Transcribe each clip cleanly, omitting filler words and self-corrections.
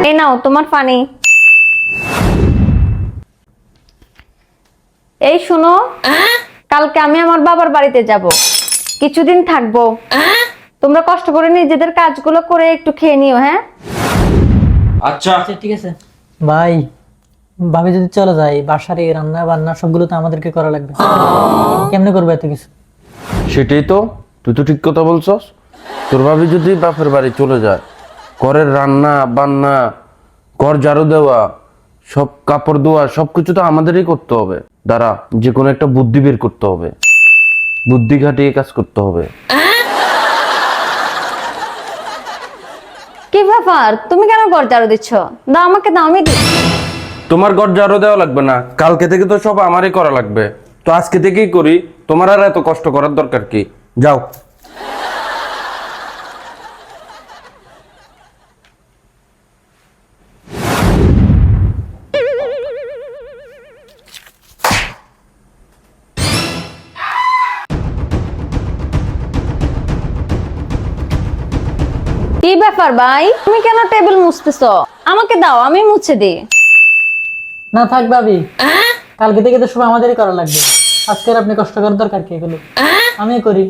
এই নাও তোমার পানি। এই শুনো, কালকে আমি আমার বাবার বাড়িতে যাব, কিছুদিন থাকবো। তোমরা কষ্ট করে নিজেদের কাজগুলো করে একটু খেয়ে নিও। হ্যাঁ আচ্ছা আচ্ছা ঠিক আছে ভাই। ভাবি যদি চলে যায়, বাসার এই রান্না বান্না সবগুলো তো আমাদেরকে করা লাগবে। কেমনে করবো এত কিছু? সেটাই তো, তুই তো ঠিক কথা বলছস। তোর ভাবি যদি বাপের বাড়ি চলে যায়, ঘরের রান্না বান্না, ঘর ঝাড়ু দেওয়া, সব কাপড় ধোয়া সবকিছু তো আমাদেরই করতে হবে। দাঁড়া, যে কোনো একটা বুদ্ধি বের করতে হবে, বুদ্ধি খাটিয়ে কাজ করতে হবে। কি ব্যাপার, তুমি কেন ঘর ঝাড়ু দিচ্ছ? দাও আমাকে, দাও, আমি দিই। তোমার ঘর ঝাড়ু দেওয়া লাগবে না, কালকে থেকে তো সব আমারই করা লাগবে। তো আজকে থেকেই করি, তোমার আর এত কষ্ট করার দরকার কি? যাও। কি ব্যাপার ভাই, তুমি কেন টেবিল মুছতেছো? আমাকে দাও, আমি মুছে দিই। না থাক ভাবি, কালকে থেকে তো সব আমাদেরই করা লাগবে। আজকের আপনি কষ্ট করার দরকার কি? এগুলো আমি করি।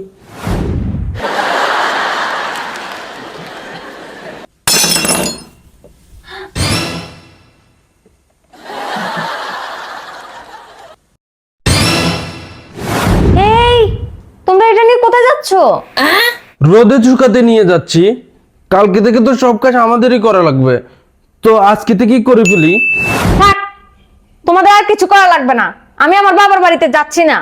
এই, তোমরা এটা নিয়ে কোথায় যাচ্ছো? রোদে শুকাতে নিয়ে যাচ্ছি, কালকে থেকে তো সব কাজ আমাদেরই করা লাগবে। তো আজকে থেকেই করে ফেলি। থাক, তোমাদের আর কিছু করা লাগবে না, আমি আমার বাবার বাড়িতে যাচ্ছি না।